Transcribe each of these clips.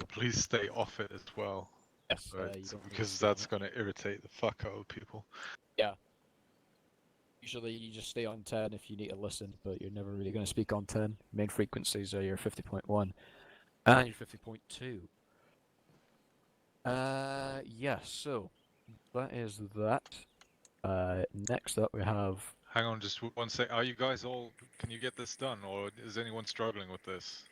Please stay off it as well. Yes, Right, you don't need to because stay on that's it. gonna irritate the fuck out of people. Yeah. Usually you just stay on 10 if you need to listen, but you're never really going to speak on 10. Main frequencies are your 50.1 and your 50.2. Yeah, so that is that. Next up we have... Hang on, just one sec. Are you guys all? Can you get this done, or is anyone struggling with this?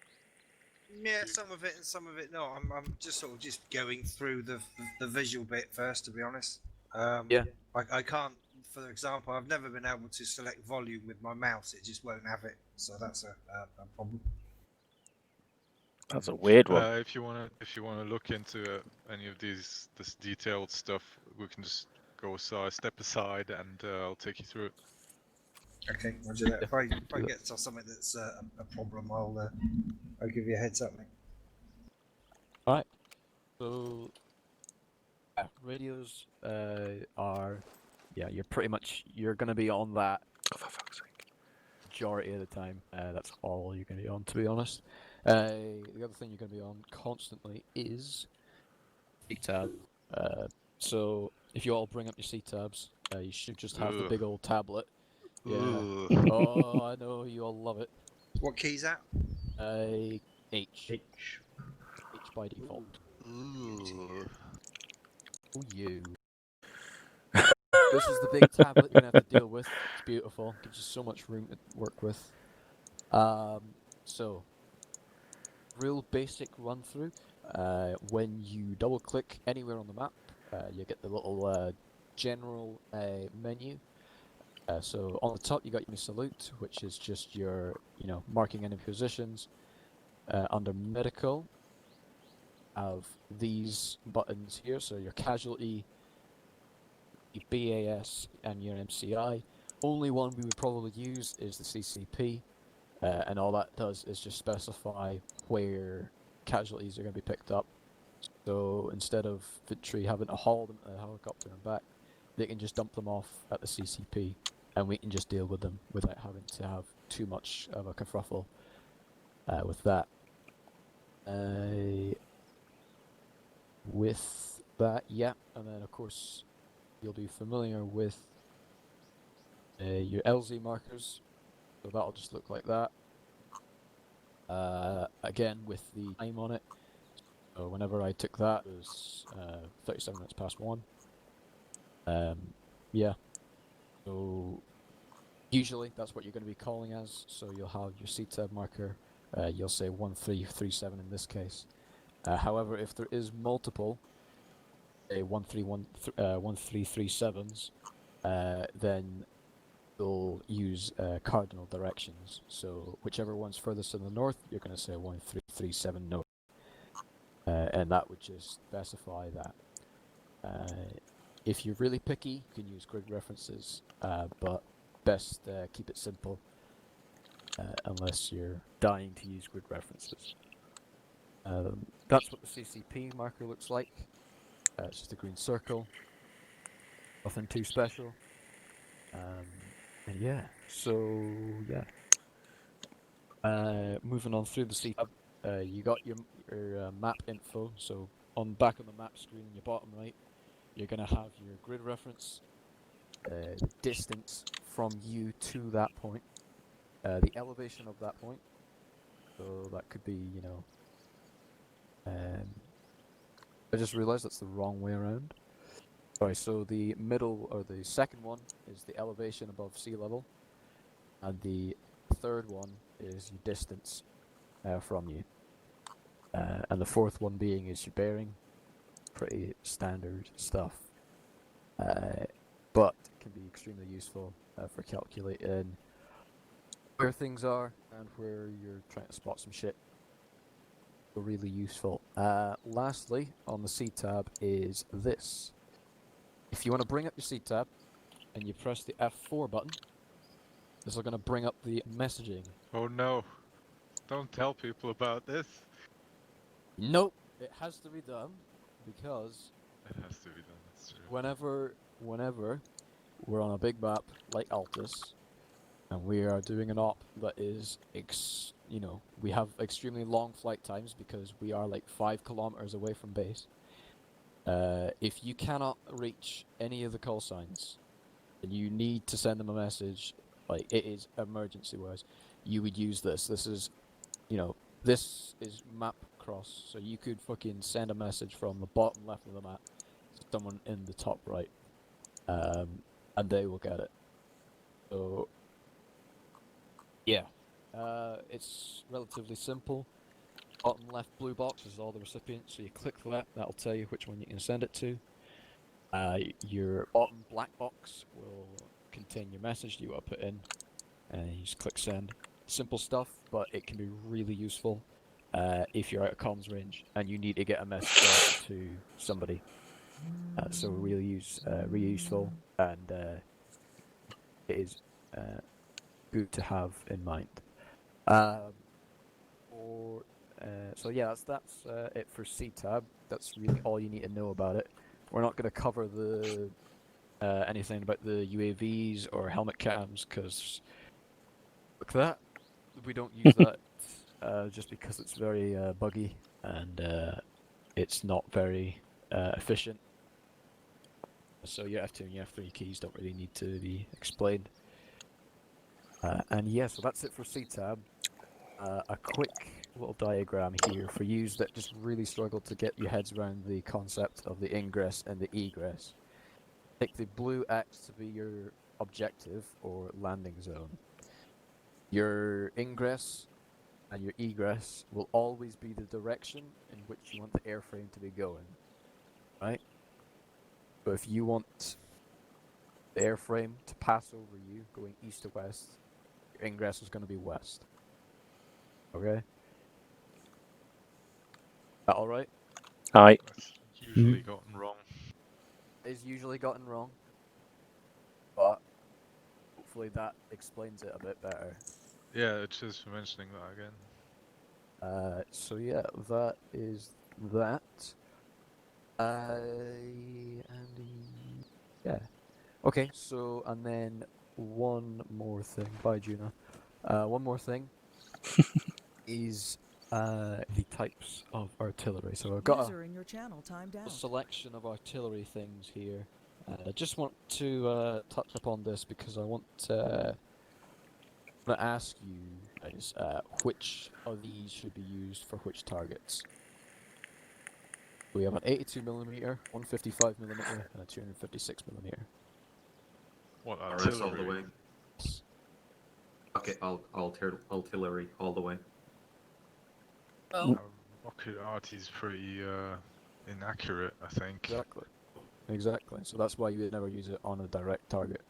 Yeah, some of it and some of it not. I'm just sort of just going through the visual bit first, to be honest. Yeah. I can't, for example, I've never been able to select volume with my mouse. It just won't have it, so that's a problem. That's a weird one. If you wanna look into any of this detailed stuff, we can just go step aside, and I'll take you through it. Okay, Roger that. If I get to something that's a problem, I'll give you a heads up, mate. Alright. So... Yeah, radios are... Yeah, you're going to be on that Oh, for fuck's sake. majority of the time. That's all you're going to be on, to be honest. The other thing you're going to be on constantly is C-tab. So if you all bring up your C-tabs, you should just have the Ugh. big old tablet. Yeah. Ugh. Oh, I know, you all love it. What key's that? H. H. H by default. Ugh. Oh, you. This is the big tablet you're going to have to deal with. It's beautiful. Gives you so much room to work with. So, real basic run through. When you double click anywhere on the map, you get the little general menu. So on the top you got your salute, which is just your, marking enemy positions. Under medical, have these buttons here. So your casualty, your BAS, and your MCI. Only one we would probably use is the CCP. And all that does is just specify where casualties are going to be picked up. So instead of infantry having to haul them to the helicopter and back, they can just dump them off at the CCP, and we can just deal with them without having to have too much of a kerfuffle with that. With that, yeah, and then of course you'll be familiar with your LZ markers. So that'll just look like that. Again, with the time on it. So whenever I took that, it was 37 minutes past 1. Yeah. So usually that's what you're going to be calling as. So you'll have your C-tab marker. You'll say 1337 in this case. However, if there is multiple, say 1337s, then you'll use cardinal directions. So whichever one's furthest to the north, you're going to say 1337 north. And that would just specify that. If you're really picky, you can use grid references, but best keep it simple, unless you're dying to use grid references. That's what the CCP marker looks like. It's just a green circle. Nothing too special. And yeah, so yeah. Moving on through the C-tab, you got your map info. So on the back of the map screen in your bottom right, you're going to have your grid reference, the distance from you to that point, the elevation of that point. So that could be, I just realized that's the wrong way around. Sorry, so the middle, or the second one, is the elevation above sea level, and the third one is your distance from you. And the fourth one being is your bearing. Pretty standard stuff. But can be extremely useful for calculating where things are and where you're trying to spot some shit. Really useful. Lastly, on the C-tab is this. If you want to bring up your C-tab and you press the F4 button, this is going to bring up the messaging. Oh no! Don't tell people about this. Nope, it has to be done because It has to be done. That's true. whenever we're on a big map like Altus, and we are doing an op that is, we have extremely long flight times because we are like 5 kilometers away from base. If you cannot reach any of the call signs, and you need to send them a message, like it is emergency-wise, you would use this. This is map cross, so you could fucking send a message from the bottom left of the map to someone in the top right, and they will get it. So, yeah, it's relatively simple. Bottom left blue box is all the recipients, so you click that, that'll tell you which one you can send it to. Your bottom black box will contain your message that you want to put in, and you just click send. Simple stuff, but it can be really useful if you're out of comms range and you need to get a message out to somebody. So really useful, and it is good to have in mind. So yeah, that's it for C-Tab. That's really all you need to know about it. We're not going to cover the anything about the UAVs or helmet cams, because look that we don't use that just because it's very buggy and it's not very efficient. So your F2 and your F3 keys don't really need to be explained. And yeah, so that's it for C-Tab. A quick little diagram here for yous that just really struggle to get your heads around the concept of the ingress and the egress. Take the blue X to be your objective or landing zone. Your ingress and your egress will always be the direction in which you want the airframe to be going, right? So if you want the airframe to pass over you going east to west, your ingress is going to be west. Okay? That alright? Aye. That's usually gotten wrong. Is usually gotten wrong, but hopefully that explains it a bit better. Yeah, cheers for mentioning that again. So yeah, that is that. And yeah. Okay, so and then one more thing. Bye, Juna. One more thing is the types of artillery. So I've got User in your channel timed a out. selection of artillery things here. I just want to touch upon this because I want to ask you guys which of these should be used for which targets. We have an 82mm, 155mm, and a 256mm. What RS all the way. artillery? Okay, artillery all the way. Rocket arty is pretty inaccurate, I think. Exactly. So that's why you would never use it on a direct target.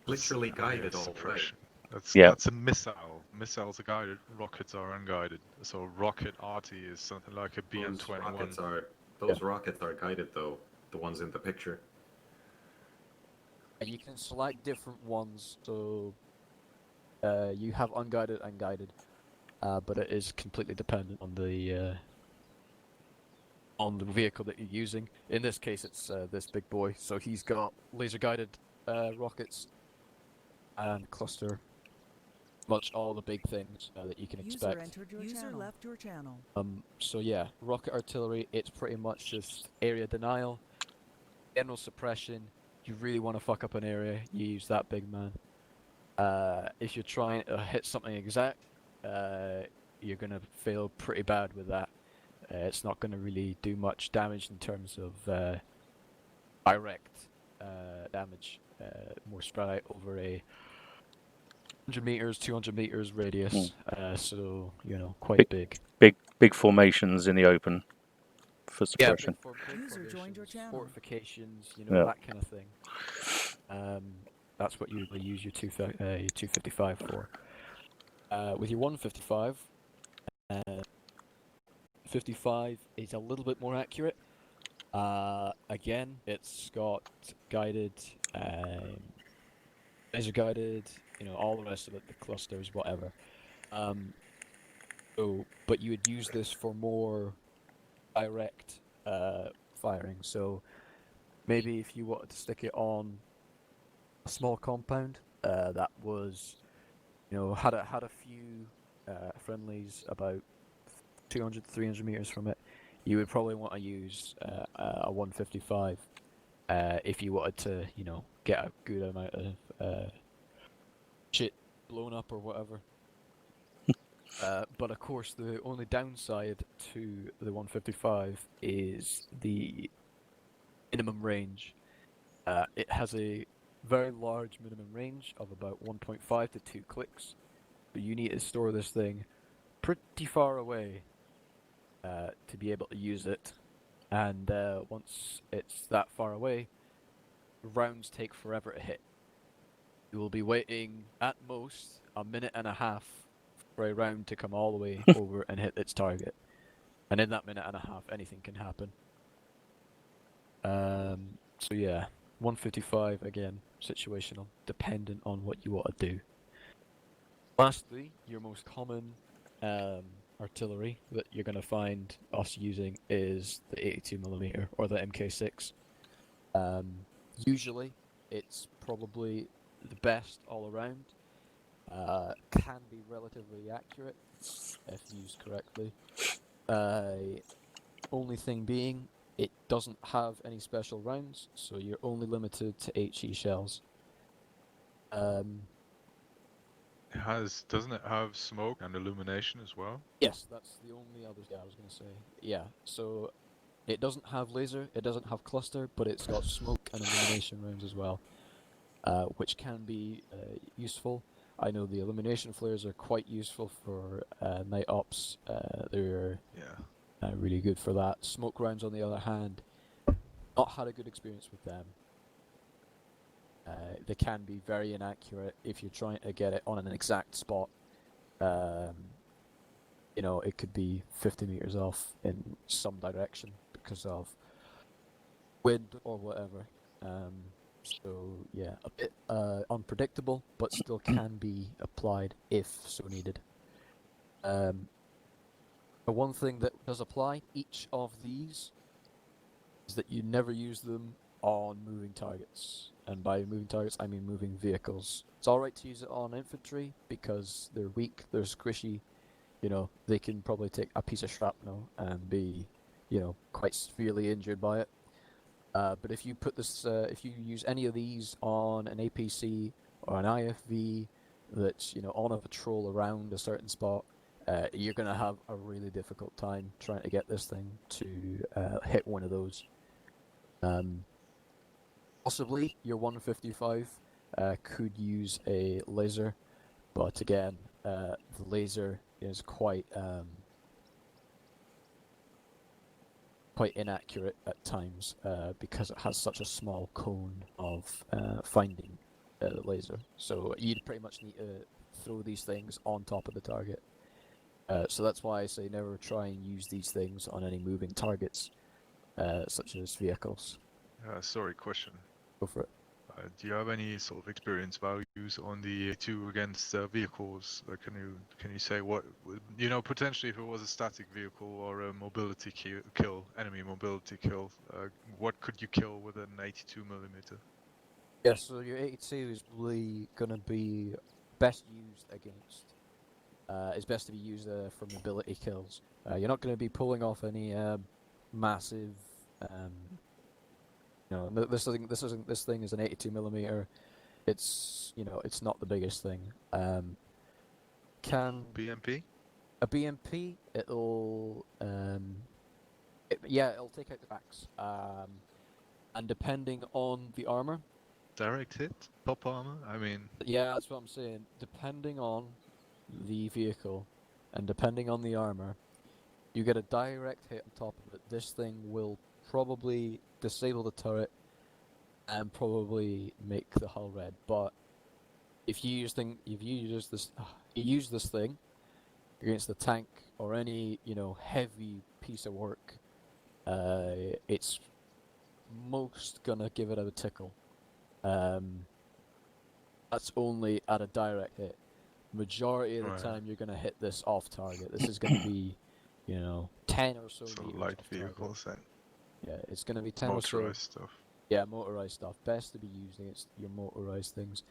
Literally guided Yeah, all the way. suppression. Yeah. That's a missile. Missiles are guided, rockets are unguided. So rocket arty is something like a BM-21. Those rockets are guided though, the ones in the picture. And you can select different ones, so you have unguided and guided, but it is completely dependent on the vehicle that you're using. In this case, it's this big boy, so he's got laser-guided rockets and cluster, much all the big things that you can expect. User entered your channel. Left your channel. So yeah, rocket artillery, it's pretty much just area denial, general suppression. You really want to fuck up an area, you use that big man. If you're trying to hit something exact, you're gonna fail pretty bad with that. It's not gonna really do much damage in terms of direct damage, more spread out over a 100 meters, 200 meters radius. So quite big. Big formations in the open for suppression. Big User joined your channel. Fortifications, Yeah. that kind of thing. That's what you usually use your 255 for. With your 155, 55 is a little bit more accurate. Again, it's got guided, laser guided, all the rest of it, the clusters, whatever. But you would use this for more direct firing. So maybe if you wanted to stick it on a small compound, that was, had a few friendlies about 200 300 meters from it, you would probably want to use a 155 if you wanted to, get a good amount of shit blown up or whatever. But of course, the only downside to the 155 is the minimum range. It has a very large minimum range of about 1.5 to 2 clicks, but you need to store this thing pretty far away to be able to use it. And once it's that far away, rounds take forever to hit. You will be waiting at most a minute and a half for a round to come all the way over and hit its target. And in that minute and a half, anything can happen. So yeah, 155 again, situational, dependent on what you want to do. Lastly, your most common artillery that you're going to find us using is the 82mm or the MK6. Usually, it's probably the best all around. Can be relatively accurate if used correctly. Only thing being, it doesn't have any special rounds, so you're only limited to HE shells. Doesn't it have smoke and illumination as well? Yes, that's the only other thing I was going to say. Yeah, so it doesn't have laser, it doesn't have cluster, but it's got smoke and illumination rounds as well, which can be useful. I know the illumination flares are quite useful for night ops. They're really good for that. Smoke rounds, on the other hand, not had a good experience with them. They can be very inaccurate if you're trying to get it on an exact spot. It could be 50 meters off in some direction because of wind or whatever. So yeah, a bit unpredictable, but still can be applied if so needed. The one thing that does apply, each of these, is that you never use them on moving targets. And by moving targets, I mean moving vehicles. It's alright to use it on infantry because they're weak, they're squishy. They can probably take a piece of shrapnel and be, quite severely injured by it. But if you if you use any of these on an APC or an IFV that's, on a patrol around a certain spot, you're going to have a really difficult time trying to get this thing to hit one of those. Possibly your 155 could use a laser, but again, the laser is quite inaccurate at times because it has such a small cone of finding the laser. So you'd pretty much need to throw these things on top of the target. So that's why I say never try and use these things on any moving targets, such as vehicles. Sorry, question. Go for it. Do you have any sort of experience values on the two against vehicles? Can you say what potentially if it was a static vehicle or a mobility kill, enemy mobility kill, what could you kill with an 82mm? Yeah, so your 82 is really gonna be best used against. It's best to be used for mobility kills. You're not gonna be pulling off any massive. This thing is an 82mm. It's it's not the biggest thing. Can BMP? a BMP? It'll it'll take out the backs. And depending on the armor. Direct hit? Top armor? I mean... Yeah, that's what I'm saying. Depending on the vehicle and depending on the armor, you get a direct hit on top of it. This thing will probably disable the turret and probably make the hull red. But if you use this thing against the tank or any heavy piece of work, it's most gonna give it a tickle. That's only at a direct hit. Majority of the time you're gonna hit this off target. This is gonna be 10 or so meters light off vehicles target. and Yeah, it's gonna be 10 or so. motorized stuff. Yeah, motorized stuff. Best to be used against your motorized things.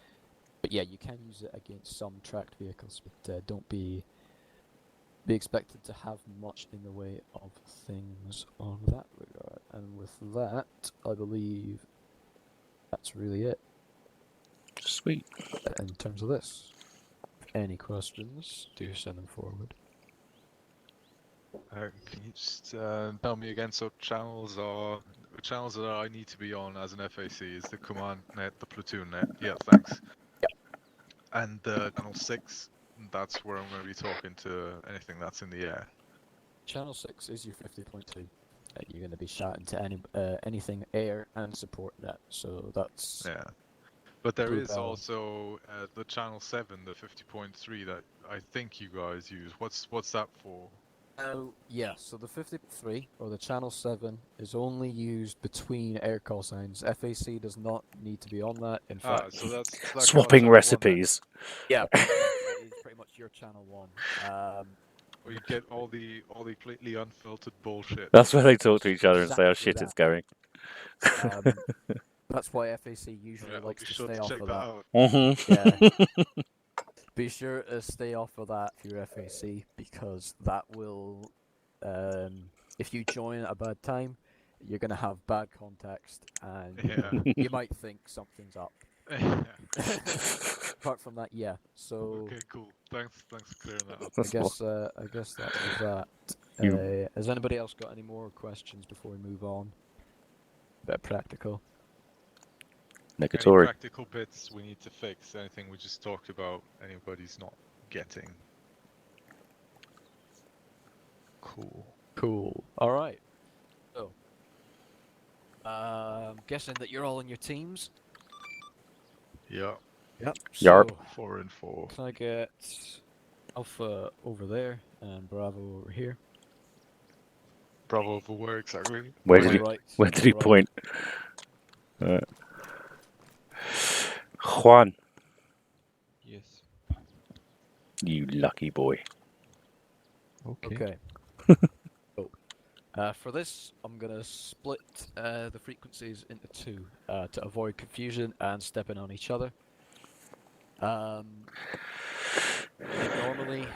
But yeah, you can use it against some tracked vehicles, but don't be expected to have much in the way of things on that regard. And with that, I believe that's really it Sweet. in terms of this. Any questions, do send them forward. Can you just tell me again? So channels that I need to be on as an FAC is the command net, the platoon net. Yeah, thanks. Yep. And channel 6, that's where I'm going to be talking to anything that's in the air. Channel 6 is your 50.2. You're going to be shouting to anything air and support net, so that's... Yeah. But there is Bluebell. also the channel 7, the 50.3 that I think you guys use. What's that for? Yeah, so the 53, or the channel 7, is only used between air call signs. FAC does not need to be on that. In fact, So that's that Swapping channel 1 then. recipes. yeah, it is pretty much your channel 1. Where you get all the completely unfiltered bullshit. That's where they talk to each other and say, "Oh Exactly shit, that. it's going." That's why FAC usually Yeah, I'll likes be to sure stay to off check of that that. out. Mm-hmm. Yeah. Be sure to stay off of that for your FAC, because that will, if you join at a bad time, you're gonna have bad context, and Yeah. you might think something's up. Apart from that, yeah. So Okay, cool. Thanks for clearing that up. I guess that was that. You- Has anybody else got any more questions before we move on? Bit practical. Any Negatory. practical bits we need to fix? Anything we just talked about? Anybody's not getting? Cool. Cool. All right. So, I'm guessing that you're all in your teams. Yeah. Yep. Yarp. So, 4 and 4. can I get Alpha over there and Bravo over here? Bravo over where exactly? Where On did my he? right. Where on did my he right. point? Juan, Yes. you lucky boy. Okay. Okay. For this, I'm gonna split the frequencies into two to avoid confusion and stepping on each other. Normally,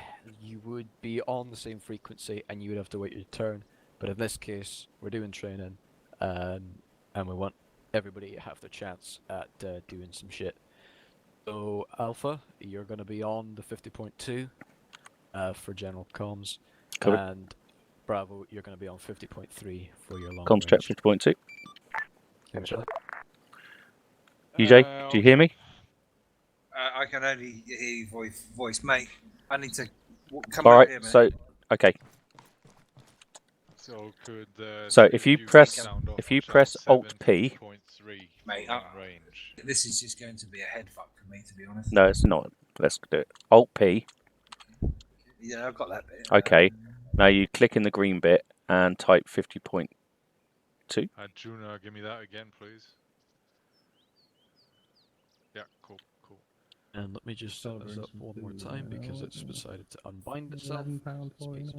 you would be on the same frequency and you would have to wait your turn, but in this case, we're doing training, and we want everybody to have their chance at doing some shit. So, Alpha, you're gonna be on the 50.2 for general comms, Cover. and Bravo, you're going to be on 50.3 for your long Comms check range. 50.2. Eventually. UJ, do you hear me? I can only hear you voice, mate. I need to come All back right. here a minute. So, okay. So could So three if of you guys press sound off if you channel press Alt 7, P. 50.3 Mate, for long range. This is just going to be a head fuck for me, to be honest. No, it's not. Let's do it. Alt P. Yeah, I've got that bit. Okay. Now you click in the green bit and type 50.2. Juna, give me that again, please. Yeah, cool. And let me just set this up one more time because it's decided to unbind itself.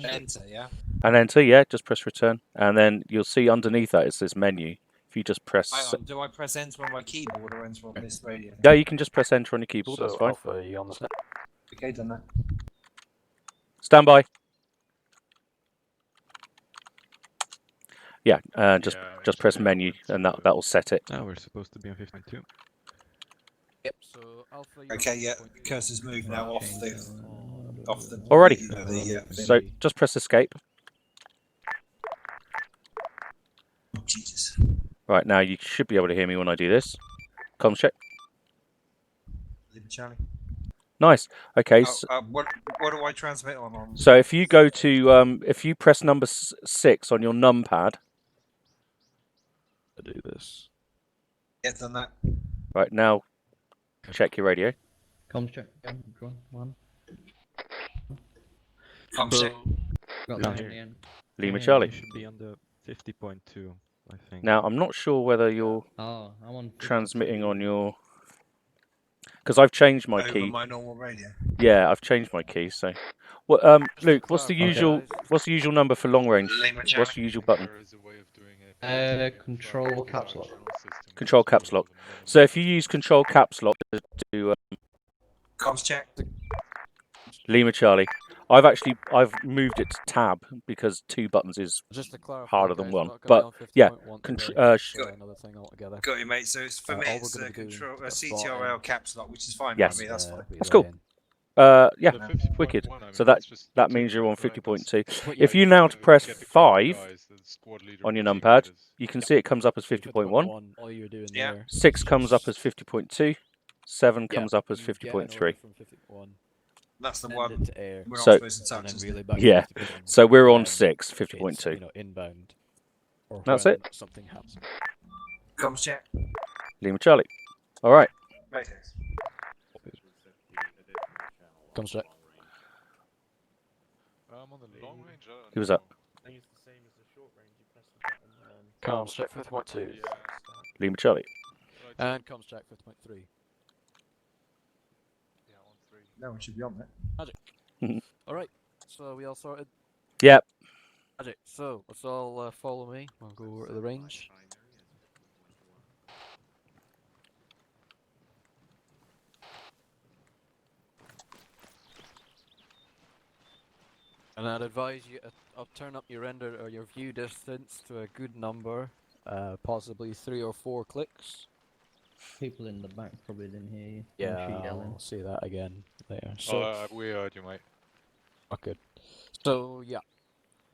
Enter, yeah. And enter, yeah, just press return. And then you'll see underneath that it says menu. If you just press... Hang on, do I press enter on my keyboard or enter on this radio? Yeah, you can just press enter on your keyboard, So, that's fine. Alpha, are you on the set? Okay, done that. Stand by. Yeah, just press actually, menu and that will set it. Now we're supposed to be on 52. Yep, so Alpha, you're Okay, on yeah. 50.3. Cursor's moved now off the Alrighty. thing. So just press escape. Oh, Jesus. Right, now you should be able to hear me when I do this. Comms check. Leave Charlie. Nice. Okay, What do I transmit on? so if you go to, if you press number 6 on your numpad. I do this. Yeah, done that. Right, now check your radio. Comms check. One. I'm So, check. Got Down that in here. the end. Lima You Charlie. should be on the 50.2, I think. Now, I'm not sure whether you're Oh, I'm on 50. transmitting on your... Because I've changed my Over key. my normal radio. Yeah, I've changed my key, so... Well, Luke, what's the clarify, usual number for long range? Lima What's Charlie. the usual button? There is a way of doing it. Control caps lock. Control caps lock. So if you use control caps lock to Comms check. Lima Charlie. I've moved it to tab because 2 buttons is Just to clarify, harder than guys, 1. we're not But going to be yeah, on 50.1 contr- today. uh, That's sh- another thing altogether. Got you, mate. So it's, for me, all it's we're a gonna be doing control, a is CTRL caps lock, which is fine Yes. by me. That's fine. That's cool. Yeah, The 50.1, wicked. I mean, So that's just that two, means you're on right? That's 50.2. But If yeah, you you now get to the- press get the command 5 guys, the squad leader on and your the team numpad, leaders. you can see it comes up as 50.1. All you're doing Yeah. there. 6 is comes up just- as 50.2. 7 yeah, comes up as you get an order 50.3. from 51. That's the Send one it to air, we're not So- supposed to and touch. then Isn't relay it? back Yeah. to 51. So we're on When 6, it's, 50.2. you know, inbound. Or That's when it. something happens. Comms check. Lima Charlie. All right. Right. Comes check. On the long range, I don't Who was know. that? Comms check 50.2. Yeah. Lima Charlie. Right, And comms check 50.3. yeah, on 3. No one should be on that. Alright, so we all sorted? Yep. Magic. So let's all follow me. I'll go over to the range. And I'd advise you, I'll turn up your render or your view distance to a good number, possibly 3 or 4 clicks. People in the back probably didn't hear you. Yeah, She yelling. I'll see that again later. So, We heard you, mate. okay. So yeah,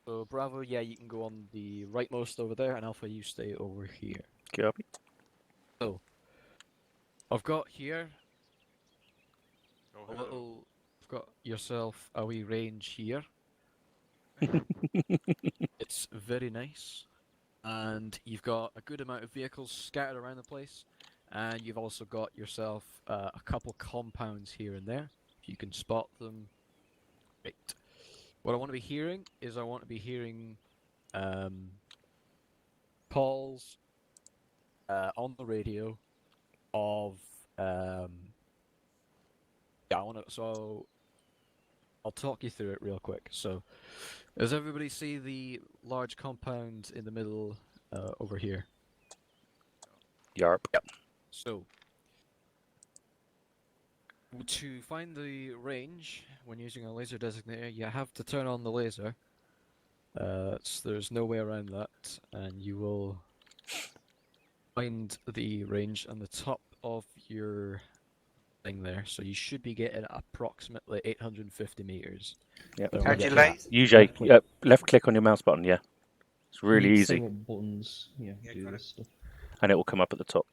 so Bravo, yeah, you can go on the rightmost over there, and Alpha, you stay over here. Copy. So, I've got here Oh, a hello. little. I've got yourself a wee range here. It's very nice, and you've got a good amount of vehicles scattered around the place, and you've also got yourself a couple compounds here and there. If you can spot them, great. What I want to be hearing is calls on the radio of yeah. So I'll talk you through it real quick. So, does everybody see the large compound in the middle over here? Yarp. So, to find the range when using a laser designator, you have to turn on the laser. There's no way around that, and you will find the range on the top of your thing there. So you should be getting approximately 850 meters. Yep. So we'll get Calculate. UJ, left click on your mouse button, yeah. It's really Need easy, several buttons. Yeah, Yeah, do got this it. stuff. and it will come up at the top.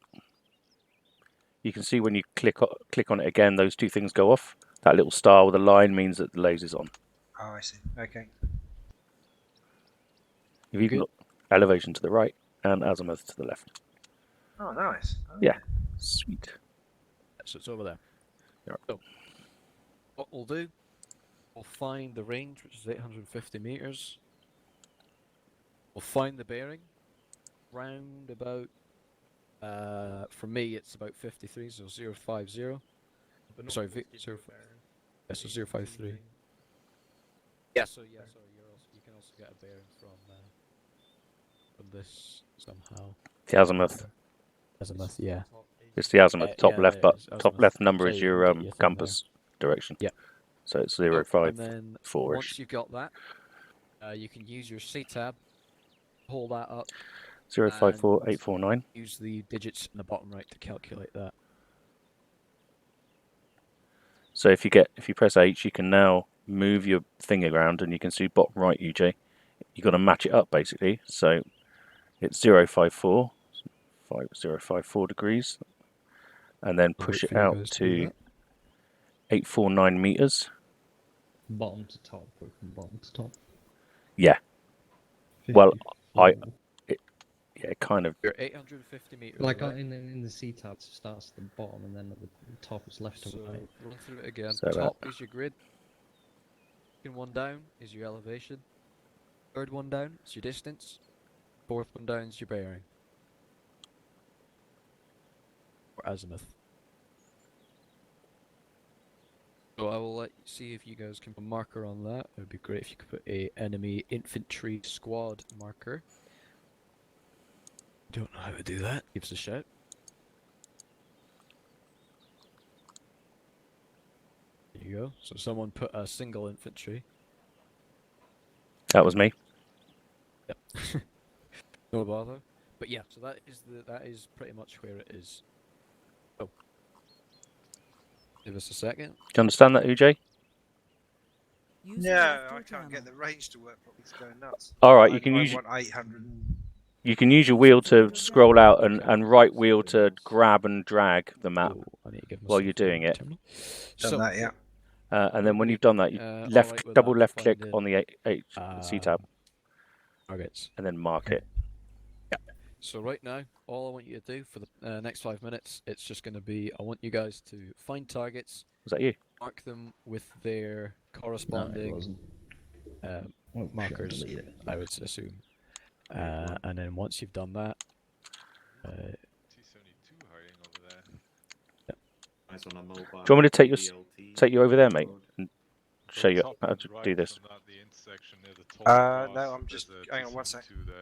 You can see when you click on it again, those 2 things go off. That little star with a line means that the laser's on. Oh, I see. Okay. You've even Good. got elevation to the right and azimuth to the left. Oh, nice. Oh, Yeah. Sweet. So it's over there. Yeah. So, what we'll do, we'll find the range, which is 850 meters. We'll find the bearing, round about, for me it's about 53, so 050. Sorry, 053. Yeah, so yeah, sorry, you can also get a bearing from this somehow. The azimuth. Azimuth, yeah. It's the azimuth, top yeah, left, it but is top azimuth. left number So is you can your get your thing compass direction. Yeah. So it's So, 054-ish. and then once you've got that, you can use your C tab, hold that up, 054849. use the digits in the bottom right to calculate that. So if you press H, you can now move your thing around, and you can see bottom right, UJ. You've got to match it up basically. So it's 054 degrees, and then I'll push wait it for you out guys do to that. 849 meters. Bottom to top, or from bottom to top. Yeah. Well, 54. Yeah, kind of. You're 850 meters. Like right? in the C tab, it starts at the bottom, and then at the top it's left So to right. run through it again. So that- Top is your grid. Second one down is your elevation. Third one down is your distance. Fourth one down is your bearing. Or azimuth. So I will let you see if you guys can put a marker on that. It would be great if you could put a enemy infantry squad marker. Don't know how to do that. Give us a shout. you go. So someone put a single infantry. That was me. No bother. But yeah, so that is pretty much where it is. Oh. Give us a second. Do you understand that, UJ? User No, left I your can't get channel. the range to work properly. It's going nuts. All right, you can I use want 800. you can use your User wheel joined to your scroll channel. out and, Okay. and right wheel to grab and drag the map Oh, I need to give while myself you're a doing it. terminal. Done So, that, yeah. And then when you've done that, you alright with double that, left click finding, on the C tab targets. and then mark it. So right now, all I want you to do for the next 5 minutes, it's just going to be, I want you guys to find targets, Was that you? mark them with their No, it corresponding wasn't. uh, Oh, shit, markers, delete it. I would assume. And then once you've done that, T72 hiding over there. Nice on a mobile. Do you want me to take BLT you over there, mate, road. and So show you top how and to right do this? From that, the intersection near the tall grass, No, I'm just. there's a Hang on one sec. T72 there.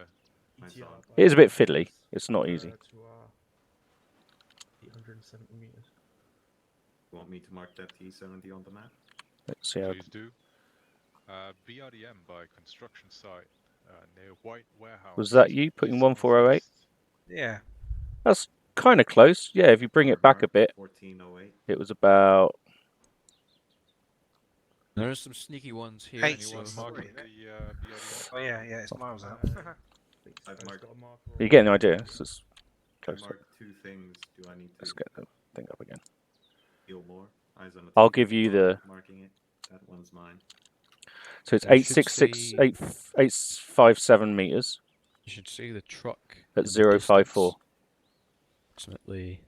Nice on. It is a bit fiddly. It's not easy. 870 meters. You want me to mark that T70 on the map? Let's see how. Please do. BRDM by construction site near White Warehouse. Was that you putting 1408? Yeah. That's kind of close. Yeah, if you bring it back a Mark bit, 1408. it was about. there are some sneaky ones here. Eight, Anyone six, marking three, the BRDM? Oh yeah, yeah. It's miles out. I've marked. Are you getting the idea? This is I close. marked two things. Do I need to Let's get the thing up again. heal more? Eyes on the I'll target give you before the. marking it. That one's mine. So it's You should 866, see- 857 meters You should see the truck at in the 054. distance, approximately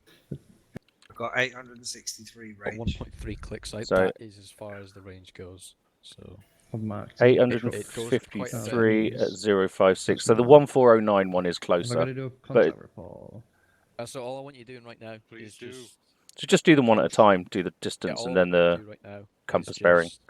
I've got 863 about range. 1.3 clicks out. So- That is as far as the range goes. So I've marked it. 853 meters. at 056. That's So the mine. 1409 one is Have I got closer. to do a contact report? so all I want you doing right now Please is do. just So just do them one at a time. Do the yeah, distance all and I then want you to the do right now is compass bearing. just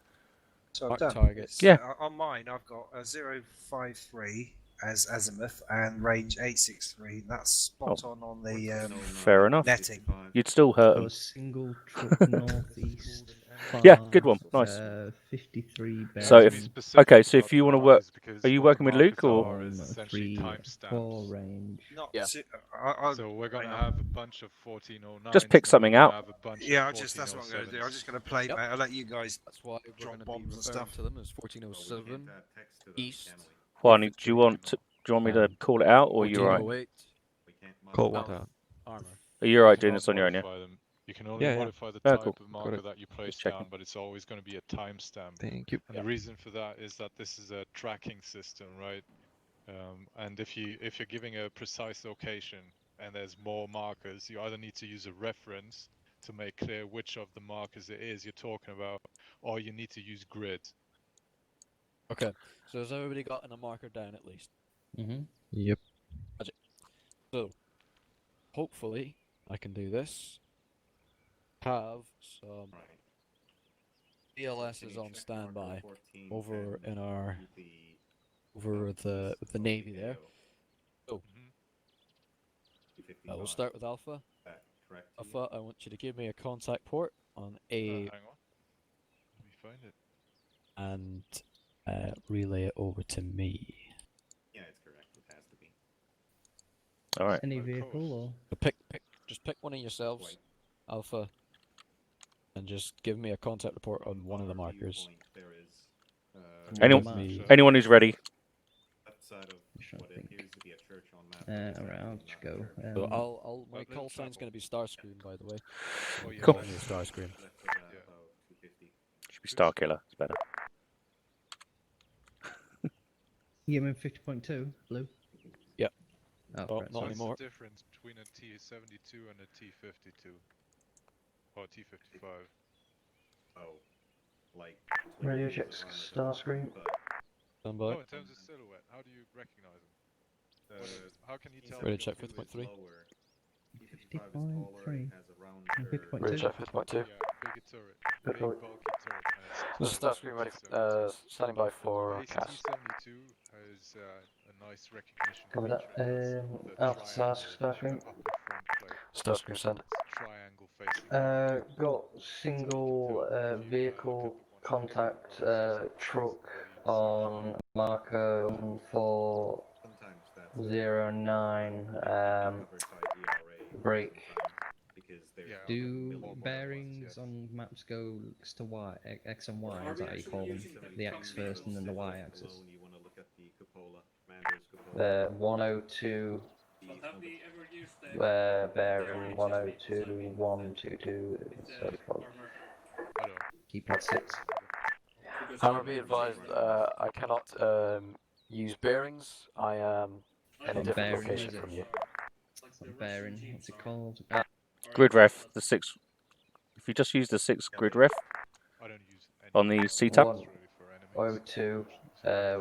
So I've mark done. targets. Yeah. On mine, I've got a 053 as azimuth and range 863. That's spot on the 1409, Fair enough. netting. 55. You'd still hurt So them. a single trip northeast. Yeah, good one. Nice. 53 So bearing. if- okay, so if you wanna work- are you working with Luke, or- on essentially 3, 4 timestamps? range. Not Yeah. So we're gonna hang on. have a bunch of 1409s. Just pick and something we're gonna out. have a bunch Yeah, of that's what I'm going to do. I'm 1407s. just going to play, Yep. mate. I'll let you guys. That's why we're Drop going to be bombs and referring stuff. to them as Oh, we can't 1407 add text to those, east. can we? Juan, do you infantry, want me to call it out, or you're right? 1408 We can't Call modify what it. out? armor. Are you alright You doing cannot this on your own? Yeah. modify them. You can only Yeah, yeah. modify the Oh, type cool. of marker it. that you place checking. down, but it's always going to be a timestamp. Thank you. And the reason for that is that this is a tracking system, right? And if you're giving a precise location and there's more markers, you either need to use a reference to make clear which of the markers it is you're talking about, or you need to use grid. Okay, so has everybody gotten a marker down at least? Mm-hmm. Yep. So, hopefully, I can do this. Have some Right. BLS Can is you on check standby marker 14 over and in our do the with the southeast navy of there. AO? Oh, Mhm. we'll 255. start with Alpha. That correct to you? Alpha, I want you to give me a contact port on a Hang on. Let me find it. and relay it over to me. Yeah, it's correct. It has to be. Alright. Any Of vehicle course. or? So just pick one of yourselves, Wait. Alpha, and just give me a contact report on one of the From our markers. viewpoint, there is, Anyone- Give me- Anyone who's ready. left side of I'm trying what to think. appears to be a church on map. Around you go. So my Well, call sign's going to be Starscream, by the way. Oh, yeah, Cool. that's- New Starscream. Left of that, Yeah. about 250. Should be Star Killer. It's better. You give me 50.2 blue. Yep. Oh, Oh, right, not sorry. What's anymore. the difference between a T72 and a T52? Or T55? Oh, like. Radio like checks around the Starscream. but Stand by. No, in terms of silhouette, how do you recognize them? How can you tell? Ready if to check your 50.3? lower, T55 is taller, 50.3. it has a rounder, 50.2. Ready to check 50.2. Yeah, bigger turret. Good Big point. bulky turret. And it's This is taller Starscream than ready. T72. Standing by for cast. T72 has a nice recognition Copy feature. that. It's the Alpha triangle Starscream. upper front plate. Starscream send. It's triangle facing? Got single vehicle contact truck on marker 1409 break. Do bearings on maps go X to Y, X and Y, is that how you call them? The X first and then the Y axis. 102 bearing 102 122 34. I don't. Keep it 6. Hammer, be advised, I cannot use bearings. I am in a What different bearing location is it? from you. What bearing? What's it called? Grid ref, the 6. If you just use the 6 grid ref I don't use any on the bearings. C-tab. It's really for enemies. 02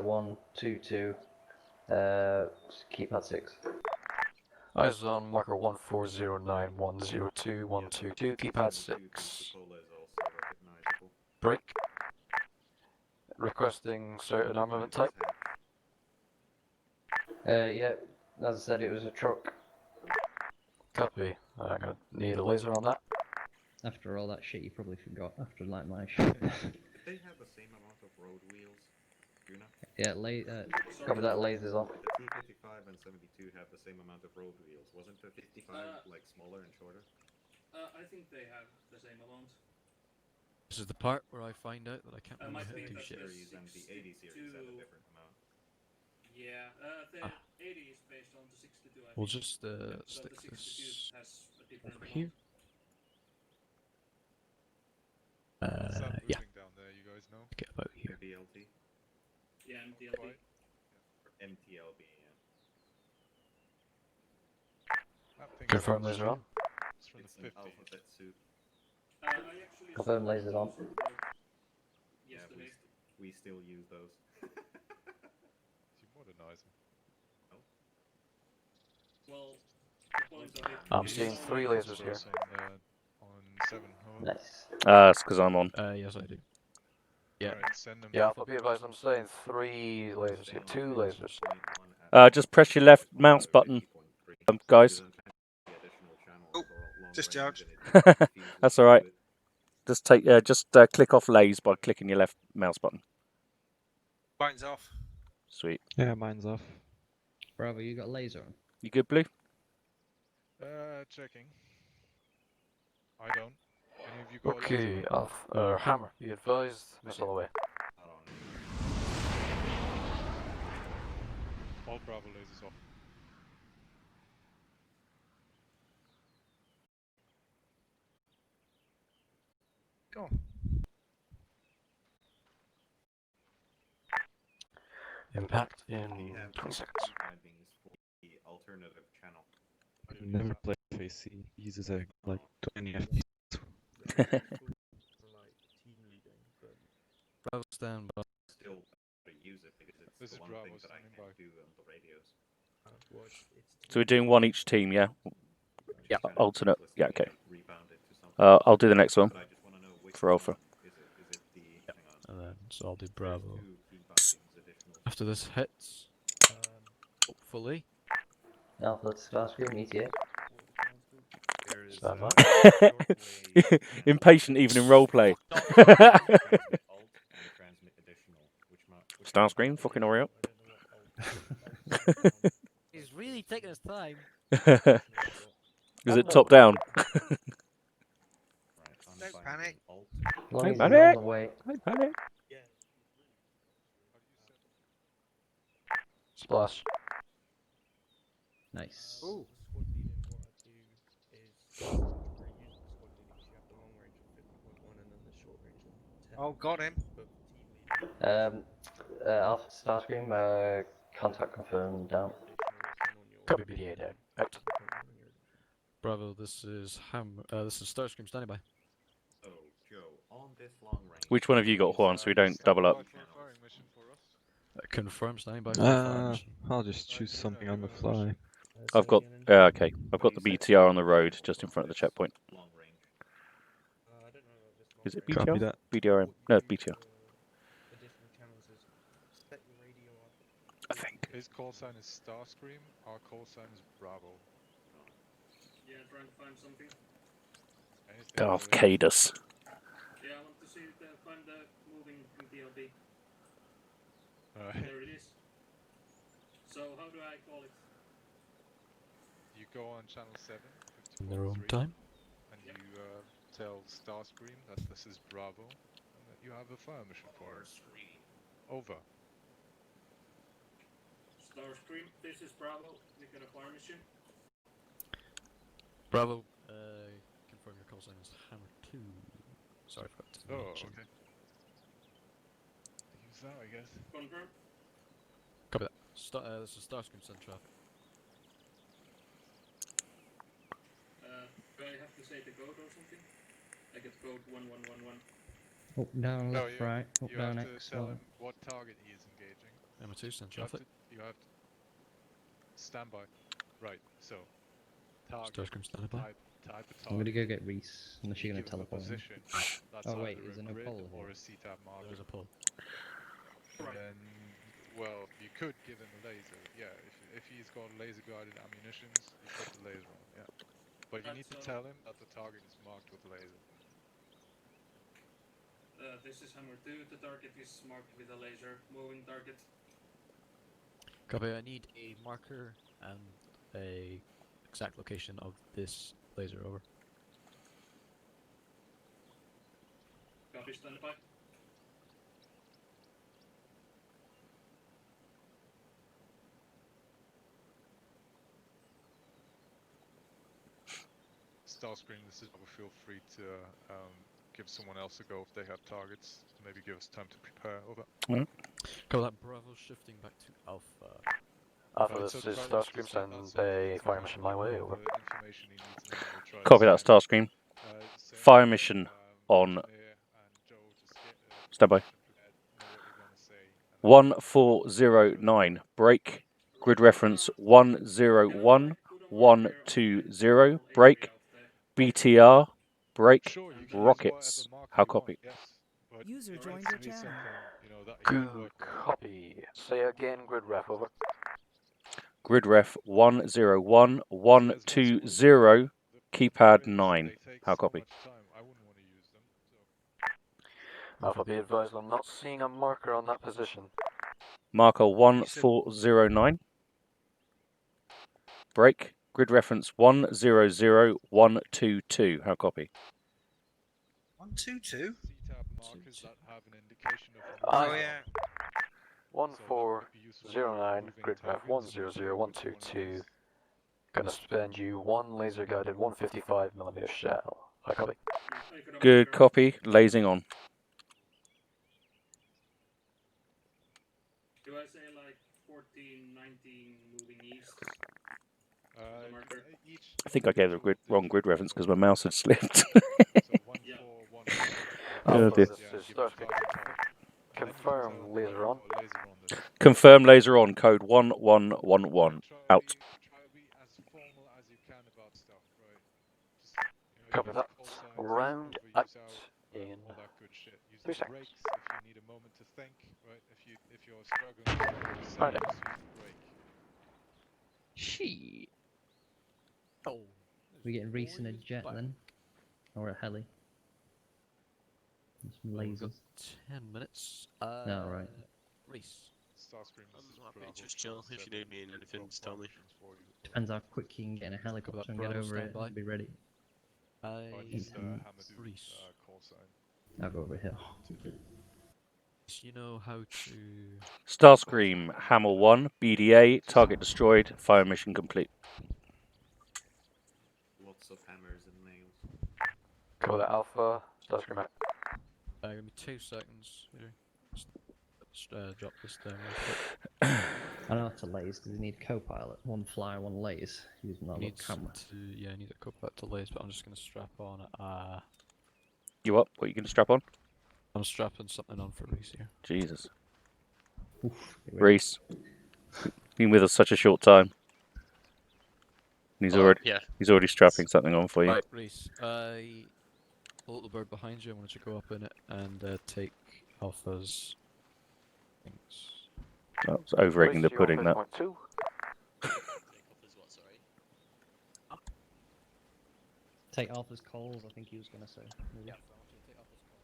122 keep at 6. Eyes on marker 1409 102 122, keypad 6. Break. Requesting certain armament type. Yeah, as I said, it was a truck. Copy. I'm gonna need a laser on that. After all that shit you probably forgot, after like my shit. Did they have the same amount of road wheels? Do you know? Yeah, Copy that, lasers on. The T55 and 72 have the same amount of road wheels. Wasn't the 55 like smaller and shorter? I think they have the same amount. This is the part where I find out that I can't Might really be do that shit. Series and the 80 series had a different amount. Yeah, the 80 is based on the 62. I We'll think. just But stick the 62 this has a different over amount. here. What's that Yeah, moving down there, you guys know? get about here. BLT? Yeah, MTLB. Quite. Or MTLB, yeah. That thing Confirm is laser on. It's from It's the an 50s. alphabet suit. I actually Confirm saw lasers on. those Yeah, yesterday. we still use those. You modernize them. Well, the point of it I'm is seeing only 3 lasers here. On 7. Oh. Nice. It's because I'm on. Yes, I do. Yeah. Alright, send them. Yeah, I'll be advised, I'm saying 3 lasers here. 2 lasers. Just press your left mouse button, guys. Oh, discharge. That's all right. Just click off lays by clicking your left mouse button. Mine's off. Sweet. Yeah, mine's off. Bravo, you got laser on? You good, Blue? Checking. I don't. Any of you got a Okay, laser? off. Hammer, be advised, missile away. All Bravo lasers off. Go on. Impact in 20 seconds. The alternative channel. Never played FAC. Uses a like 20 FPS. Bravo stand by. Still to use it because it's This the is one Bravo thing that I standing can by. do on the radios. So we're doing one each team, yeah? Yeah. Alternate. Yeah, okay. Rebound it to something. I'll do the next one But I just want to know which for Alpha. one. Is it the hang on. And then, so I'll do There's Bravo. 2 key bindings additional. After this hits, hopefully. Alpha Starscream, ETA. There is Stand by. shortwave Impatient even in roleplay. Starscream, fucking Oreo. He's really taking his time. Is it top down? Don't panic. As long Hey, as he's buddy. on the way. Splash. Nice. Ooh. Oh, got him. Alpha Starscream, contact confirmed down. Copy BDA down. Out. Bravo, this is this is Starscream standing by. So, Joe, on this long range. Which one have you got, Juan, so we don't double up? Firing mission for us. Confirm standing by for fire mission. I'll just choose something on the fly. I've got okay. I've got the BTR on the road, just in front of the checkpoint. Long range. Is it Copy BTR? that. BDRM? No, BTR. I think. His call sign is Starscream, our call sign is Bravo. Yeah, trying to find something. Anything Darth really? Cadus. Yeah, I want to see find the moving DLB. Alright. There it is. So how do I call it? You go on channel 7, In their own 50.3, time. and you tell Starscream that this is Bravo, and that you have a fire mission for him. Over. Starscream, this is Bravo. We got a fire mission. Bravo. Confirm your call sign is Hammer 2. Sorry, I forgot to Oh, mention. okay. Use that, I guess. Confirm. Copy that. This is Starscream send traffic. Do I have to say the code or something? I get code 1111. Up, down, No, left, right, up, you down, have to X, tell Y. him what target he is engaging. Hammer 2 send You have traffic. stand by. Right, so target. Starscream standing by. Type of I'm gonna target. go get Reese, unless You you're gonna give him a teleport him. position. That's Oh wait, either is there a no grid pole or here? a C-tab marker. There's a pull. And then, well, you could give him a laser. Yeah, if he's got laser-guided ammunitions, you put the laser on. Yeah, but you need to tell him that the target is marked with laser. This is Hammer 2. The target is marked with a laser. Moving target. Copy. I need a marker and a exact location of this laser. Over. Copy, stand by. Starscream, this is feel free to give someone else a go if they have targets. Maybe give us time to prepare. Over. Copy that. Bravo shifting back to Alpha. Alpha, Right, this so is try Starscream, just send send that sort of a fire mission my way, all over. the information you need to know. We'll try to Copy that, send, Starscream. same Fire with, mission on Engineer and Joe to standby. know what you're going to say. And 1409. Break. Grid reference 101 120. Break. BTR. Break. sure, you can Rockets. use whatever How marker you copy? want, yes. But User it joined needs your to be channel. something, you know, that you can Good work with. copy. Say again, grid ref, over. Grid ref 101 120. Keypad 9. How copy? I wouldn't want to use them. So. Alpha, be advised, I'm not seeing a marker on that position. Marker 1409. Break. Grid reference 100122. How copy? 122. C-tab markers that have an indication of Oh yeah. 1409, grid ref 100122. Gonna spend you one laser guided 155mm shell. I copy. Good copy. Lasing on. Do I say like 14, 19 moving east? I think I gave the wrong grid reference because my mouse had slipped. Oh dear. This is Starscream. Confirm laser on. Confirm laser on. Code 1111. Out. Try to be as formal as you can about stuff, right? Just, Copy that. Round out in all that good shit. Use 3 the seconds. breaks if you need a moment to think, right? If you're struggling to say, just use the break. She. Oh. We getting Reese in a jet then, or a heli? And some We've got lasers. 10 minutes. No, right. Reese. Starscream, I'm happy to just chill. If you need me in anything, just tell me. Depends how quick you can get in a helicopter and get Bravo, over it standby. and be ready. Reese. Call sign. I'll go over here. You know how to... Starscream. Hammer 1. BDA. Target destroyed. Fire mission complete. Lots of hammers and nails. Call that Alpha. Starscream out. Give me 2 seconds. Here. Just, drop this down real quick. I know how to laze. Does he need co-pilot? One fly, one laze. Using that little camera. Yeah, I need a couple back to lace, but I'm just going to strap on You up? What are you going to strap on? I'm strapping something on for Reese here. Jesus. Oof, Reese. Been with us such a short time. He's already strapping something on for you. Right, Reese. The little bird behind you, I wanted you to go up in it and take Alpha's things. That was over-egging the pudding, that. Take Alpha's calls, I think he was going to say. Maybe. Yeah, so okay, take Alpha's call.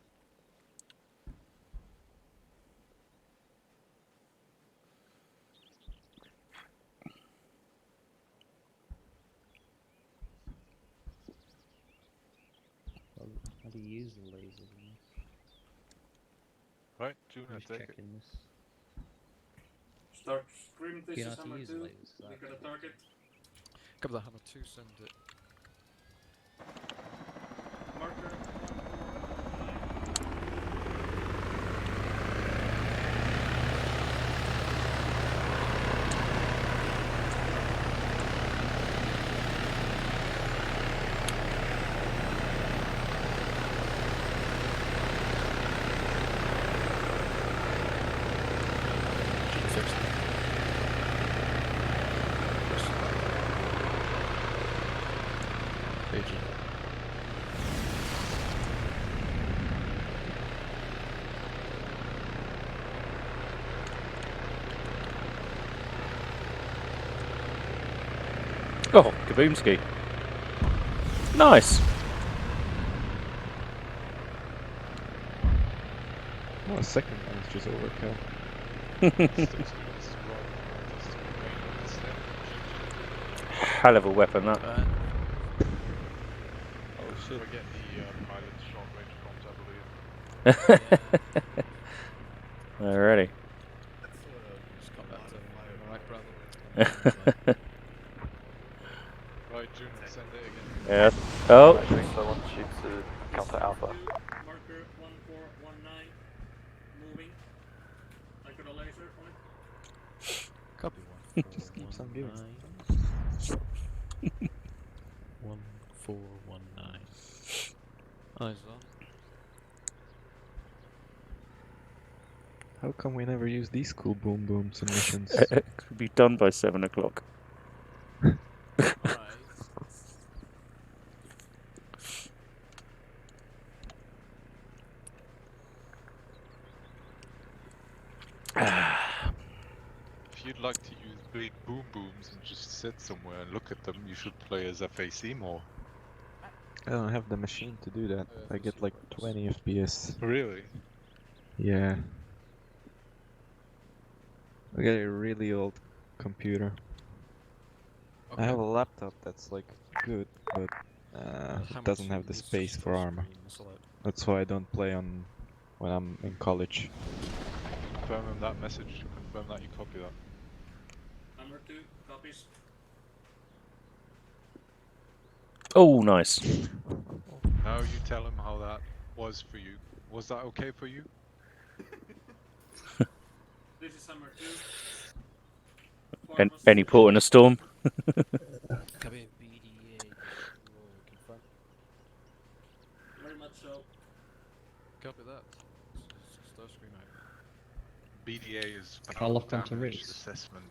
How do you use the lasers in this? Right, June, I'm I just take it. checking this. Start scream. This Do you know is how to Hammer use 2. lasers? We got a target. Copy that, Hammer 2, send it. Marker. Agent. Oh, Kaboomski. Nice. Oh, second one is just overkill. Hell of a weapon, that. Oh shit. We're getting the pilot's short range comms, I believe. Alrighty. Just got that to alright, brother. Right, June, send it again. Yeah. Oh. So I want you to counter Alpha. Marker 1419. Moving. I got a laser on it. Copy Just keeps on giving. 1419. Eyes on. How come we never use these cool boom booms in missions? It could be done by 7 o'clock. Alright. If you'd like to use big boom booms and just sit somewhere and look at them, you should play as FAC more. I don't have the machine to do that. I get like 20 FPS. Really? Yeah. I got a really old computer. Okay. I have a laptop that's like good, but it doesn't have the space for Arma. That's why I don't play on when I'm in college. Confirm him that message. Confirm that you copy that. Hammer 2 copies. Oh, nice. Now you tell him how that was for you. Was that okay for you? This is Hammer 2. Any port in a storm? Copy BDA. Confirm. Very much so. Copy that. Starscream out. BDA is I'll lock onto damage Riggs. assessment.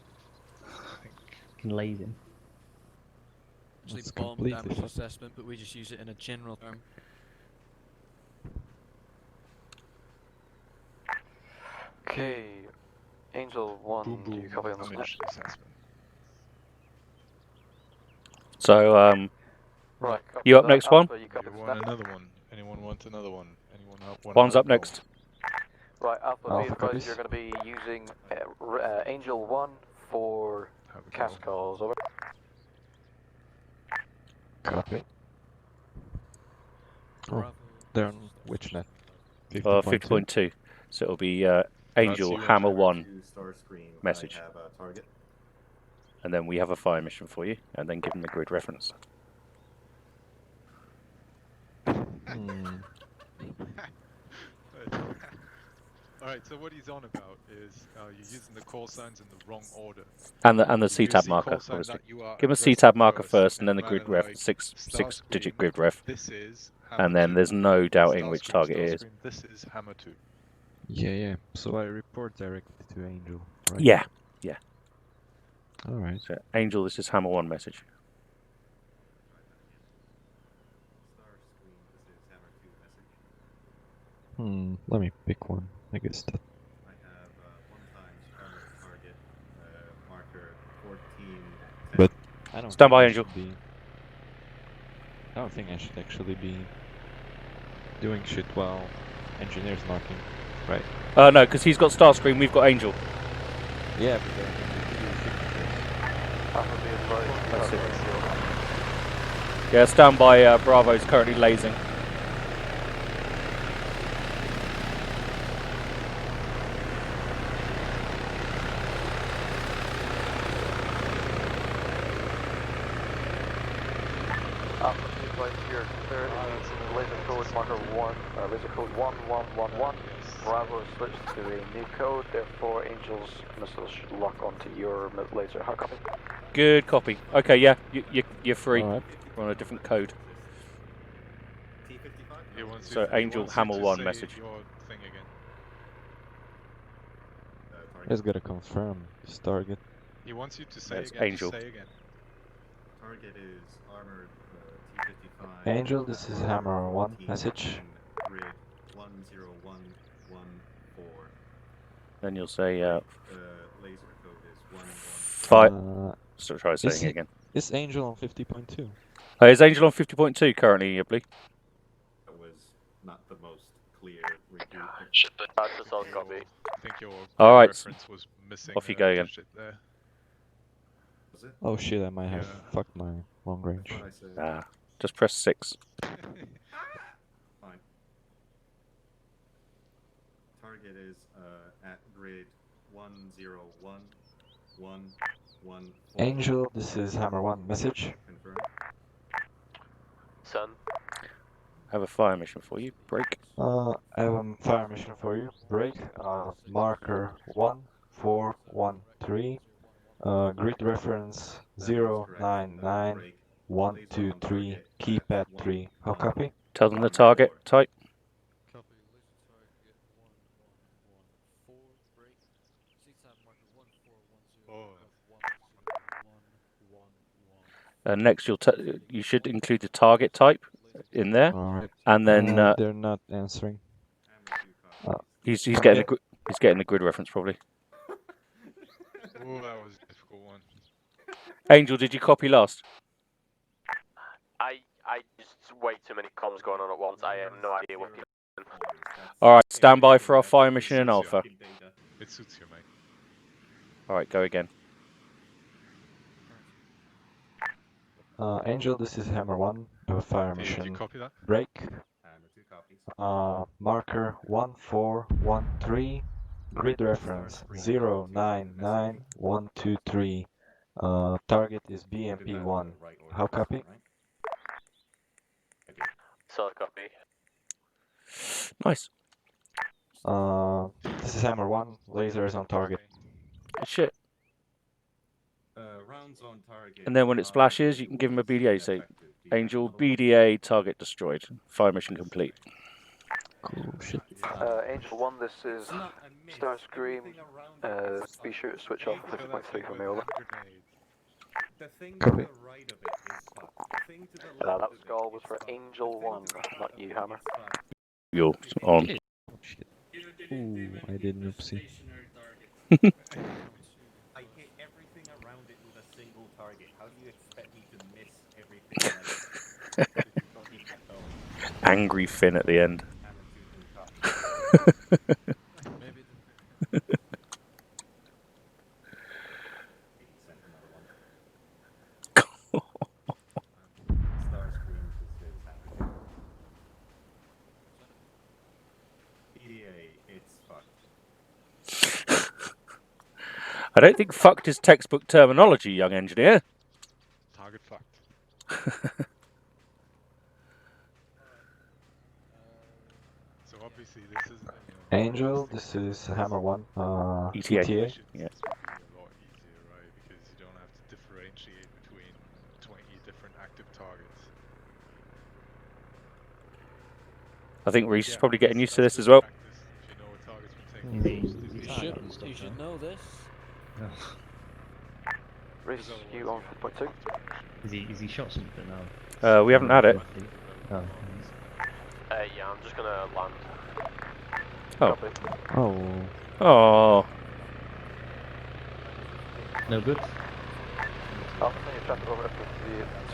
I think. Can laze him. Actually, That's bomb completely damage fucked. assessment, but we just use it in a general term. Okay, Angel 1, Boom do you boom copy on the damage snap? assessment. So, Right, copy you up that. next, one? Alpha, you copy You the want snap? another one? Anyone want another one? Anyone want One's up help? next. Right, Alpha, be Alpha advised copies. you're going to be using Angel 1 for Have a cast go. calls, over. Copy. Oh, Bravo. they're on which net? 50.2. 50.2. So it'll be That's Angel, you, Hammer Angel. 1, Starscream, message. I have a target. and then we have a fire mission for you, and then give them the grid reference. Hmm. Alright, so what he's on about is you're using the call signs in the wrong order. And the You use CTAB the marker, call sign obviously. that you are Give them a addressing CTAB marker first, and then the rather grid ref, like six-digit Starscream, grid ref. This is And Hammer then 2. there's no doubting which Starscream, target it is. Starscream, this is Hammer 2. Yeah, yeah. So I report directly to Angel, right? Yeah, yeah. Alright. So Angel, this is Hammer 1 message. Starscream, this is Hammer 2 message. Let me pick one. I guess that. I have 1 times permanent target, marker 14. But I don't Stand think by, we Angel. should be. I don't think I should actually be doing shit while engineer's marking, right? No, because he's got Starscream, we've got Angel. Yeah, but then you do shit. That's it. Yeah, stand by. Bravo's currently lasing. Laser code marker 1, laser code 1111. Bravo switched to a new code, therefore Angel's missiles should lock onto your laser. How copy? Good copy. Okay, yeah, you're free. Alright. We're on a different code. T55? So Angel Hammer 1 message. Your thing again. Just gotta confirm this target. He wants you to say That's again. Angel. Just say again. Target is armored T55. Angel, this is Hammer 1 14, message. Grid 10114. Then you'll say Laser code is 11. fire. So try saying it again. Is Angel on 50.2? Is Angel on 50.2 currently, Ibley? That was not the most clear review. That's all copy. I think your Alright. reference was missing. Off you go again. digit there. Was it? Oh shit, I might have Yeah. fucked my long range. That's what I said. Ah, just press 6. Fine. Target is at grid 1011114. Angel, this is Hammer 1 message. Confirm. Sun. Have a fire mission for you. Break. I have a fire mission for you. Break. Marker 1413. Grid reference 099123. Keypad 3. How copy? Tell them the target type. Next, you should include the target type in there, Alright. and then they're not answering. he's getting the grid reference probably. Oh, that was a difficult one. Angel, did you copy last? I just way too many comms going on at once. I have no idea what people. All right, stand by for our fire mission in Alpha. It suits you, mate. All right, go again. Angel, this is Hammer 1. A fire Did mission. you copy that? Break. Hammer 2 copies. Marker 1413. Grid reference 099123. Target is BMP 1. How copy? Solid copy. Nice. This is Hammer 1. Laser is on target. Good shit. Rounds on target. And then when it splashes, you can give him a BDA. Say, Angel, BDA, target destroyed. Fire mission complete. Cool shit. Angel 1, this is Starscream. Be sure to switch off 50.3 for me, over. The thing Copy. to the right of it is fucked. The thing to the That left was of call it was is for fucked. Angel 1, not you, Hammer. You're on. Shit. Ooh, I did noopsie. I hit everything around it with a single target. How do you expect me to miss everything? Angry Finn at the end. I don't think fucked is textbook terminology, young engineer. Target fucked. So obviously this isn't. Angel, this is Hammer 1. ETA. ETA. Yeah. Yeah. It's a lot easier, right? Because you don't have to differentiate between 20 different active targets. I think Reese is probably getting used to this as well. If you know what targets we're taking. You should know this. Reese, you on 4.2? Is he shot something now? We haven't had it. Oh. Yeah, I'm just gonna land. Oh. Copy. Oh. Oh. No good. I'll send you traffic over to the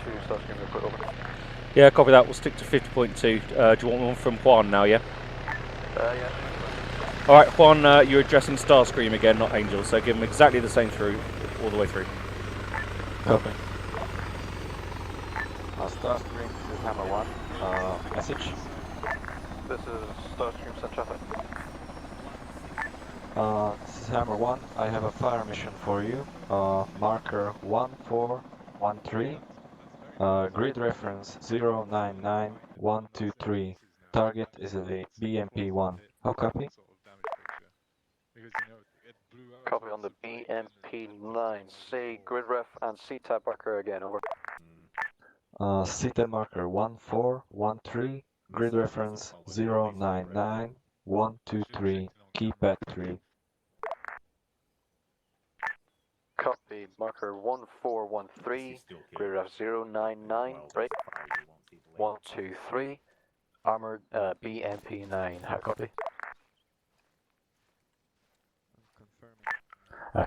2 Starscream real quick, over. Yeah, copy that. We'll stick to 50.2. Do you want one from Juan now, yeah? Yeah. Alright, Juan, you're addressing Starscream again, not Angel, so give him exactly the same through, all the way through. Copy. Starscream, this is Hammer 1. Message. This is Starscream Send traffic. This is Hammer 1. I have a fire mission for you. Marker 1413. Grid reference 099123. Target is the BMP-1. How copy? Copy on the BMP-9. Say grid ref and C-tab marker again, over. CT marker 1413. Grid reference 099123. Keypad 3. Copy, marker 1413, grid ref 099, break. 123, armored BMP-9, how copy?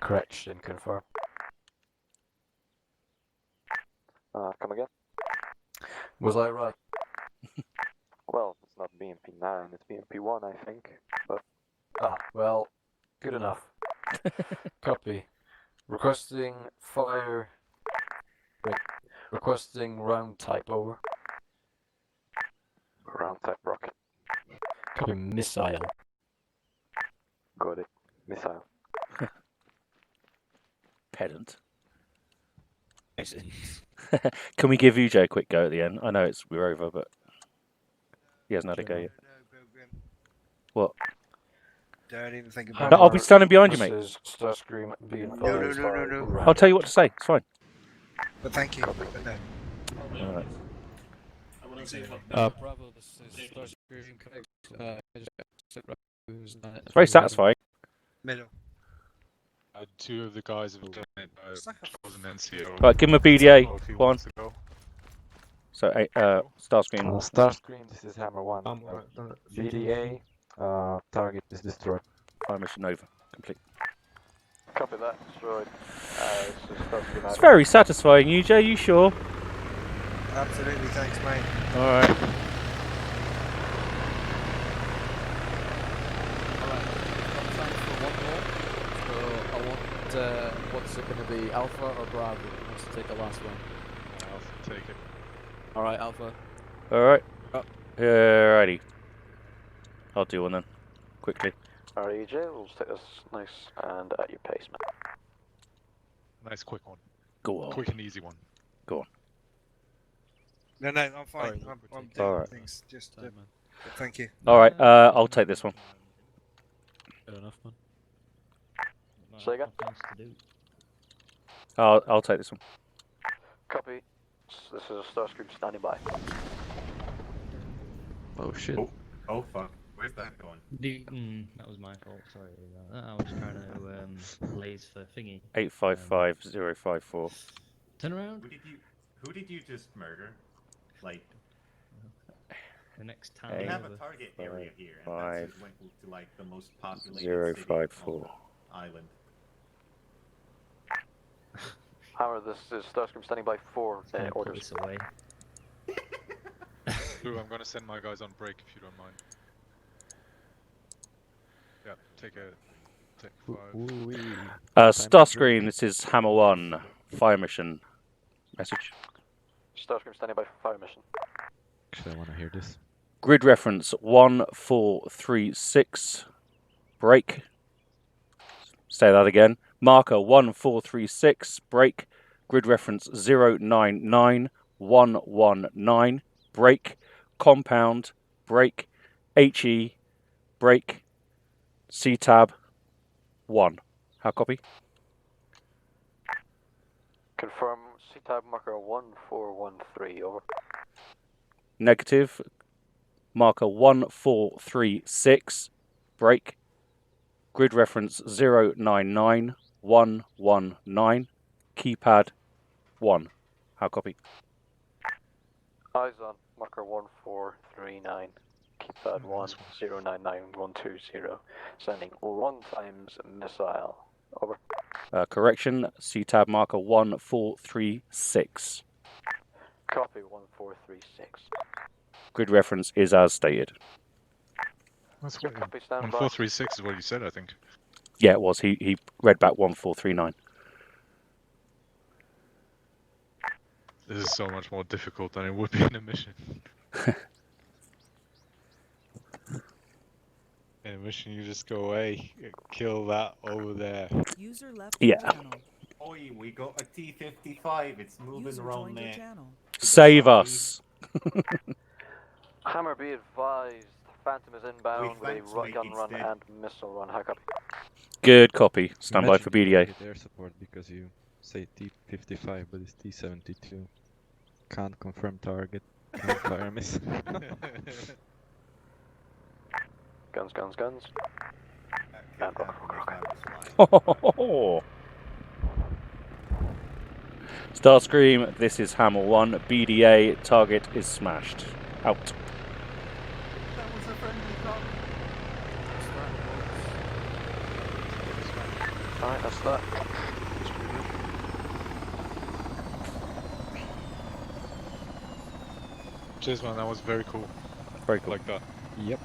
Correction, confirm. Come again? Was I right? Well, it's not BMP-9, it's BMP-1, I think, but... well, good enough. Copy. Requesting fire... Wait. Requesting round type, over. Round type rocket. Copy, missile. Got it. Missile. Pedant. Can we give Ujo a quick go at the end? I know we're over, but he hasn't had a go yet. What? Don't even think about No, it. I'll be standing behind you, mate. This is Starscream being No. I'll tell you what to say. It's fine. But thank you. But no. Alright. I want to see what Bravo, this is Starscream Connect. It's very satisfying. Middle. 2 of the guys have done it. Was an NCO. Right, give him a BDA, If he Juan. wants to go. So, Starscream. Starscream, this is Hammer 1. BDA, target is destroyed. Fire mission over. Complete. Copy that, destroyed. This is Starscream It's very satisfying, Ujo, you sure? Absolutely, thanks, mate. Alright. What's it going to be, Alpha or Bravo? Who wants to take the last one? I'll take it. Alright, Alpha. Alright. Alrighty. I'll do one then. Quickly. Alright, EJ, we'll just take this nice and at your pace, man. Nice quick one. Go on. Quick and easy one. Go on. No, I'm fine. I'm doing Alright. things. Just, thank you. Alright, I'll take this one. Fair enough, man. Say again? I'll take this one. Copy. This is a Starscream standing by. Oh shit. Oh fuck. Where's that going? That was my fault, sorry about that. I was trying to laze for thingy. 855054. Turn around. Who did you just murder? Like, the next town. we have a target area here, and that's just went to like the most populated 054. city on island. Hammer, this is Starscream standing by for orders. Away. Lou, I'm gonna send my guys on break if you don't mind. Yeah, take 5. Starscream, this is Hammer 1. Fire mission. Message. Starscream standing by for fire mission. Actually, I want to hear this. Grid reference 1436. Break. Say that again. Marker 1436. Break. Grid reference 099119. Break. Compound. Break. HE. Break. C-tab 1. How copy? Confirm C-tab marker 1413, over. Negative. Marker 1436. Break. Grid reference 099119. Keypad 1. How copy? Eyes on marker 1439. Keypad 109920. Sending 1 times missile. Over. Correction. C-tab marker 1436. Copy 1436. Grid reference is as stated. That's what Copy, stand by. 1436 is what you said, I think. Yeah, it was. He read back 1439. This is so much more difficult than it would be in a mission. In a mission, you just go away, kill that over there. User left Yeah. your channel. Oi, we got a T-55. It's moving User around joined your there. channel. Save us. Hammer, be advised. Phantom is inbound with a thanks, mate, gun it's run dead. and missile run. How copy? Good copy. Stand by Imagine for you don't BDA. get air support because you say T-55, but it's T-72. Can't confirm target. Can't fire miss. Guns, guns, guns. And Starscream, this is Hammer 1. BDA, target is smashed. Out. That was a friendly target. Alright, that's that. Cheers, man. That was very cool. Very cool. Like that. Yep.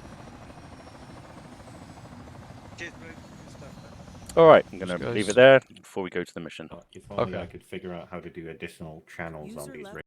Cheers, bro. Good stuff, man. Alright, I'm going Thanks, to guys. leave it there before we go to the mission. If only Okay. I could figure out how to do additional channels on User these left